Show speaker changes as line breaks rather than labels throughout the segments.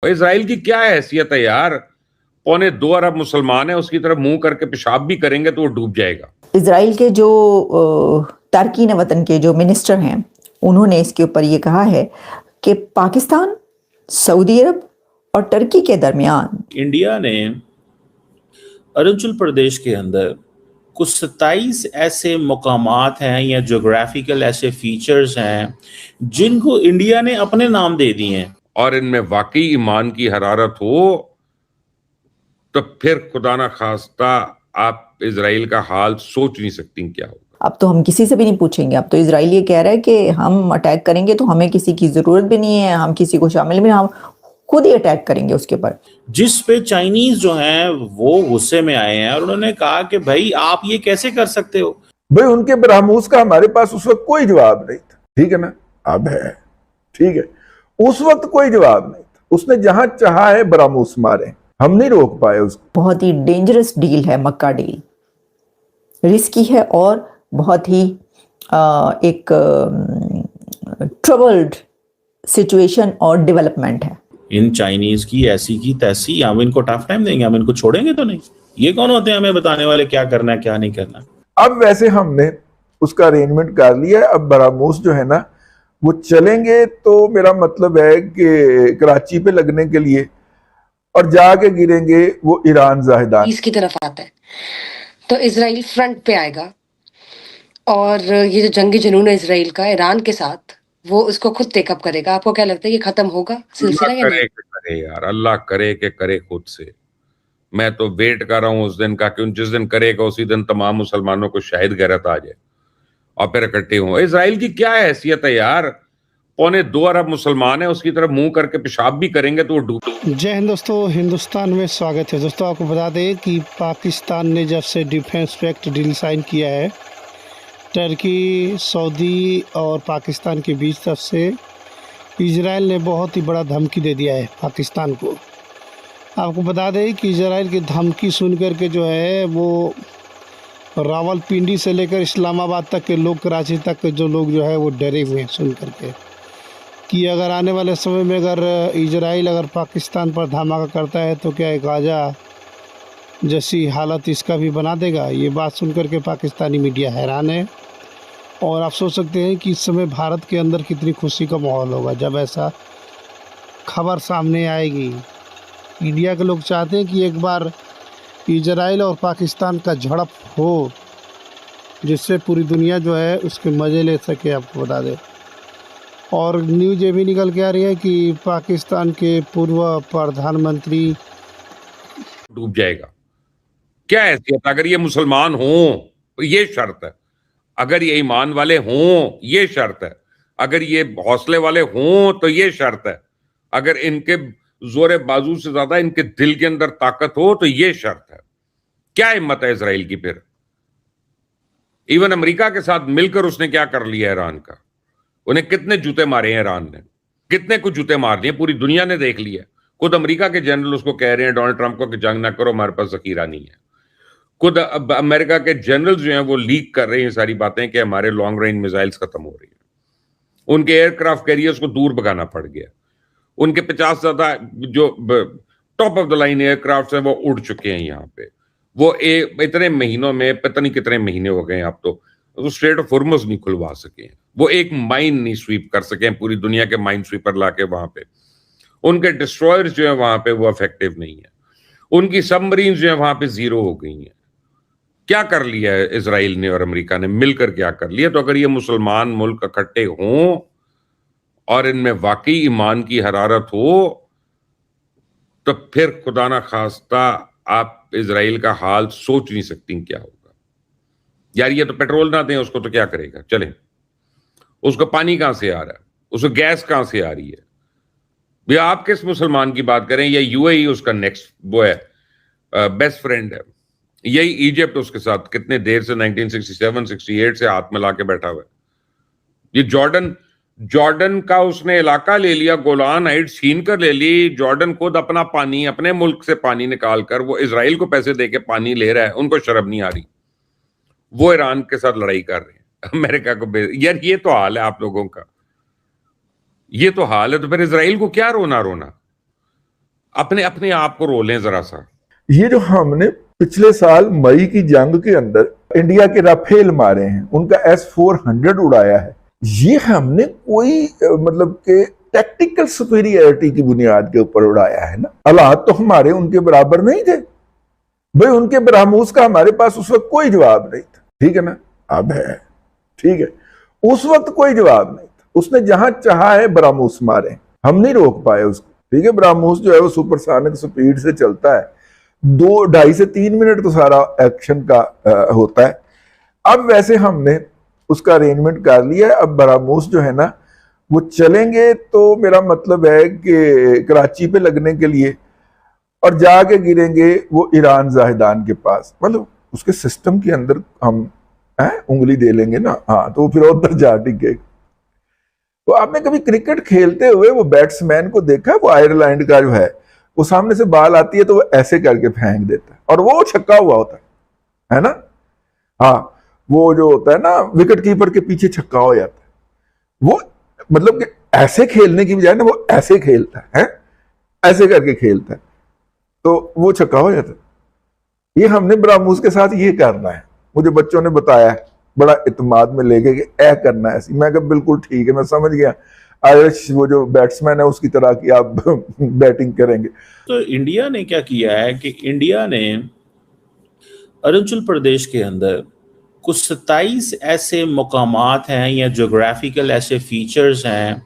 Israel की क्या हैसियत है यार? 2.25 अरब मुसलमान है, उसकी तरफ मुंह करके पेशाब भी करेंगे तो वो डूब जाएगा।
इसराइल के जो तारकीन वतन के जो मिनिस्टर हैं, उन्होंने इसके ऊपर ये कहा है कि पाकिस्तान, सऊदी अरब और टर्की के दरमियान
इंडिया ने अरुणाचल प्रदेश के अंदर कुछ 27 ऐसे मकामात हैं या जोग्राफिकल ऐसे फीचर्स हैं जिनको इंडिया ने अपने नाम दे दिए हैं,
और इनमें वाकई ईमान की हरारत हो तो फिर खुदा ना खास्ता आप इजराइल का हाल सोच नहीं सकती क्या होगा।
अब तो हम किसी से भी नहीं पूछेंगे। अब तो इजराइल ये कह रहा है कि हम अटैक करेंगे तो हमें किसी की जरूरत भी नहीं है, हम किसी को शामिल भी, हम खुद ही अटैक करेंगे उसके ऊपर।
जिस पे चाइनीज जो हैं वो गुस्से में आए हैं और उन्होंने कहा कि भाई आप ये कैसे कर सकते हो।
भाई उनके ब्रह्मोस का हमारे पास उस वक्त कोई जवाब नहीं था, ठीक है ना, अब है, ठीक है, उस वक्त कोई जवाब नहीं था। उसने जहां चाहा है ब्रह्मोस मारे, हम नहीं रोक पाए उसको।
बहुत ही डेंजरस डील है मक्का डील, रिस्की है और बहुत ही एक ट्रबल्ड सिचुएशन और डेवलपमेंट है।
इन चाइनीज की ऐसी की तैसी, हम इनको टफ टाइम देंगे, हम इनको छोड़ेंगे तो नहीं। ये कौन होते हैं हमें बताने वाले क्या करना है क्या नहीं करना।
अब वैसे हमने उसका अरेंजमेंट कर लिया है। अब ब्रह्मोस जो है ना वो चलेंगे तो मेरा मतलब है कि कराची पे लगने के लिए और जाके गिरेंगे वो ईरान जाहिदान
की तरफ आता है तो इजराइल फ्रंट पे आएगा और ये जो जंगी जुनून है इजराइल का ईरान के साथ, वो उसको खुद टेकअप करेगा। आपको क्या लगता है ये खत्म होगा सिलसिला या नहीं?
करे यार, अल्लाह करे कि करे खुद से। मैं तो वेट कर रहा हूं उस दिन का कि जिस दिन करेगा उसी दिन तमाम मुसलमानों को शाहिद गैरत आ जाए और फिर इकट्ठे हों। इसराइल की क्या हैसियत है यार? 2.25 अरब मुसलमान है, उसकी तरफ मुंह करके पेशाब भी करेंगे तो वो डूब।
जय हिंद दोस्तों, हिंदुस्तान में स्वागत है। दोस्तों आपको बता दें कि पाकिस्तान ने जब से डिफेंस पैक्ट डील साइन किया है टर्की, सऊदी और पाकिस्तान के बीच, तब से इजराइल ने बहुत ही बड़ा धमकी दे दिया है पाकिस्तान को। आपको बता दें कि इजराइल की धमकी सुन कर के जो है वो रावलपिंडी से लेकर इस्लामाबाद तक के लोग, कराची तक के जो लोग जो है वो डरे हुए हैं सुन कर के कि अगर आने वाले समय में अगर इजराइल अगर पाकिस्तान पर धमाका करता है तो क्या गाजा जैसी हालत इसका भी बना देगा। ये बात सुनकर के पाकिस्तानी मीडिया हैरान है और आप सोच सकते हैं कि इस समय भारत के अंदर कितनी खुशी का माहौल होगा जब ऐसा खबर सामने आएगी। इंडिया के लोग चाहते हैं कि एक बार इजराइल और पाकिस्तान का झड़प हो जिससे पूरी दुनिया जो है उसके मज़े ले सके। आपको बता दें और न्यूज़ ये भी निकल के आ रही है कि पाकिस्तान के पूर्व प्रधानमंत्री
डूब जाएगा। क्या हैसियत? अगर ये मुसलमान हों ये शर्त है, अगर ये ईमान वाले हों ये शर्त है, अगर ये हौसले वाले हों तो ये शर्त है, अगर इनके जोरे बाजू से ज्यादा इनके दिल के अंदर ताकत हो तो ये शर्त है। क्या हिम्मत है इसराइल की? फिर इवन अमेरिका के साथ मिलकर उसने क्या कर लिया ईरान का? उन्हें कितने जूते मारे हैं ईरान ने, कितने कुछ जूते मार दिए, पूरी दुनिया ने देख लिया। खुद अमेरिका के जनरल उसको कह रहे हैं डोनाल्ड ट्रंप को कि जंग ना करो, हमारे पास जखीरा नहीं है। खुद अब अमेरिका के जनरल जो हैं वो लीक कर रहे हैं सारी बातें कि हमारे लॉन्ग रेंज मिसाइल्स खत्म हो रही है। उनके एयरक्राफ्ट कैरियर्स को दूर भगाना पड़ गया। उनके 50 ज्यादा जो top of the line aircraft हैं वो उड़ चुके हैं यहाँ पे। वो इतने महीनों में, पता नहीं कितने महीने हो गए अब तो स्ट्रेट ऑफ हॉर्मुज़ नहीं खुलवा सके, वो एक माइन नहीं स्वीप कर सके, पूरी दुनिया के माइन स्वीपर लाके वहां पे। उनके डिस्ट्रॉयर्स जो है वहां पे वो इफेक्टिव नहीं है, उनकी सबमरीन जो है वहां पे जीरो हो गई हैं। क्या कर लिया है इसराइल ने और अमेरिका ने मिलकर, क्या कर लिया? तो अगर ये मुसलमान मुल्क इकट्ठे हों और इनमें वाकई ईमान की हरारत हो तो फिर खुदा ना खास्ता आप इजराइल का हाल सोच नहीं सकती क्या होगा। यार ये तो पेट्रोल ना दें उसको तो क्या करेगा? चले, उसको पानी कहां से आ रहा है, उसको गैस कहां से आ रही है? भैया आप किस मुसलमान की बात करें? या यूएई उसका नेक्स्ट वो है, बेस्ट फ्रेंड है। यही इजिप्ट उसके साथ कितने देर से 1967-68 से हाथ मिला के बैठा हुआ है। ये जॉर्डन का उसने इलाका ले लिया, गोलान हाइट्स छीन कर ले ली। जॉर्डन खुद अपना पानी, अपने मुल्क से पानी निकाल कर वो इजराइल को पैसे देके पानी ले रहा है, उनको शर्म नहीं आ रही। वो ईरान के साथ लड़ाई कर रहे हैं, अमेरिका को यार ये तो हाल है आप लोगों का, ये तो हाल है। तो फिर इजराइल को क्या रोना? अपने अपने आप को रोलें जरा सा।
ये जो हमने पिछले साल मई की जंग के अंदर इंडिया के राफेल मारे हैं, उनका S-400 उड़ाया है, ये हमने कोई मतलब के टेक्टिकल सुपीरियरिटी की बुनियाद के ऊपर उड़ाया है ना। हालात तो हमारे उनके बराबर नहीं थे भाई, उनके बरामूस का हमारे पास उस वक्त कोई जवाब नहीं था, ठीक है ना। अब है, ठीक है, उस वक्त कोई जवाब नहीं था, उसने जहां चाहा है बरामूस मारे, हम नहीं रोक पाए उसको, ठीक है। बरामूस जो है वो सुपरसोनिक स्पीड से चलता है, 2-2.5 से 3 मिनट तो सारा एक्शन का होता है। अब वैसे हमने उसका अरेंजमेंट कर लिया है, अब बरामूस जो है ना वो चलेंगे तो मेरा मतलब है कि कराची पे लगने के लिए, और जाके गिरेंगे वो ईरान जाहिदान के पास, मतलब उसके सिस्टम के अंदर हम उंगली दे लेंगे ना, हाँ, तो फिर उधर जा टिकेगा। तो आपने कभी क्रिकेट खेलते हुए वो बैट्समैन को देखा है, वो आयरलैंड का जो है, वो सामने से बॉल आती है तो वो ऐसे करके फेंक देता है और वो छक्का हुआ होता है ना। हाँ, वो जो होता है ना विकेट कीपर के पीछे छक्का हो जाता है, वो मतलब कि ऐसे खेलने की बजाय ना वो ऐसे खेलता है, ऐसे करके खेलता है तो वो छक्का हो जाता है। ये हमने बरामूस के साथ ये करना है, मुझे बच्चों ने बताया है बड़ा इत्मीनान में लेके कि ऐ करना है ऐसी। मैं कहा बिल्कुल ठीक है, मैं समझ गया, आयरिश वो जो बैट्समैन है उसकी तरह की आप बैटिंग करेंगे।
तो इंडिया ने क्या किया है कि इंडिया ने अरुणाचल प्रदेश के अंदर कुछ 27 ऐसे मकामात हैं या जोग्राफिकल ऐसे फीचर्स हैं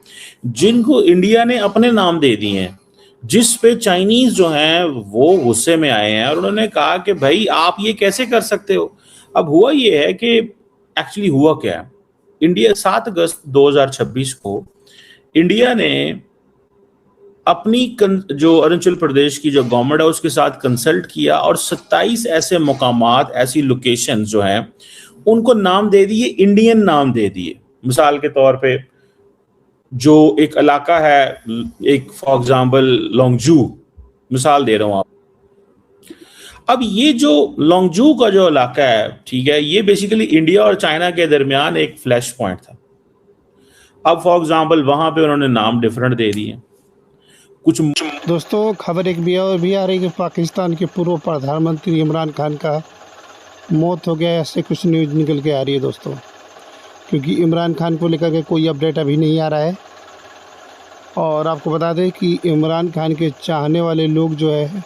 जिनको इंडिया ने अपने नाम दे दिए हैं, जिस पे चाइनीज जो हैं वो गुस्से में आए हैं और उन्होंने कहा कि भाई आप ये कैसे कर सकते हो। अब हुआ ये है कि एक्चुअली हुआ क्या है, इंडिया 7 अगस्त 2026 को इंडिया ने अपनी जो अरुणाचल प्रदेश की जो गवर्नमेंट है उसके साथ कंसल्ट किया और 27 ऐसे मकामात, ऐसी लोकेशन जो हैं उनको नाम दे दिए, इंडियन नाम दे दिए। मिसाल के तौर पे जो एक इलाका है, एक फॉर एग्जांपल लोंगजू, मिसाल दे रहा हूं आप। अब ये जो लोंगजू का जो इलाका है, ठीक है, ये बेसिकली इंडिया और चाइना के दरमियान एक फ्लैश पॉइंट था। अब फॉर एग्जांपल वहां पे उन्होंने नाम डिफरेंट दे दिए कुछ।
दोस्तों, खबर एक भी आ रही कि पाकिस्तान के पूर्व प्रधानमंत्री इमरान खान का मौत हो गया, ऐसे कुछ न्यूज़ निकल के आ रही है दोस्तों, क्योंकि इमरान खान को लेकर के कोई अपडेट अभी नहीं आ रहा है। और आपको बता दें कि इमरान खान के चाहने वाले लोग जो है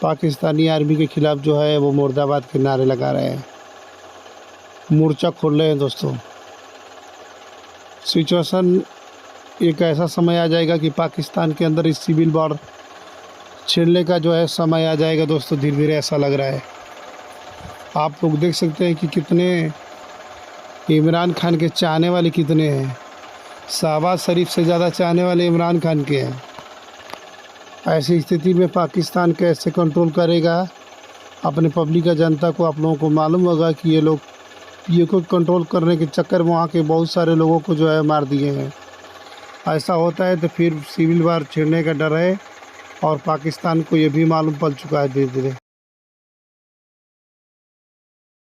पाकिस्तानी आर्मी के ख़िलाफ़ जो है वो मुर्दाबाद के नारे लगा रहे हैं, मोर्चा खोल रहे हैं दोस्तों। सिचुएशन एक ऐसा समय आ जाएगा कि पाकिस्तान के अंदर इस सिविल वॉर छिड़ने का जो है समय आ जाएगा दोस्तों, धीरे धीरे ऐसा लग रहा है। आप लोग देख सकते हैं कि कितने इमरान खान के चाहने वाले कितने हैं, शहबाज शरीफ से ज़्यादा चाहने वाले इमरान खान के हैं। ऐसी स्थिति में पाकिस्तान कैसे कंट्रोल करेगा अपने पब्लिक का, जनता को? आप लोगों को मालूम होगा कि ये लोग पीओ को कंट्रोल करने के चक्कर में वहाँ के बहुत सारे लोगों को जो है मार दिए हैं। ऐसा होता है तो फिर सिविल वार छिड़ने का डर है और पाकिस्तान को ये भी मालूम पड़ चुका है धीरे धीरे।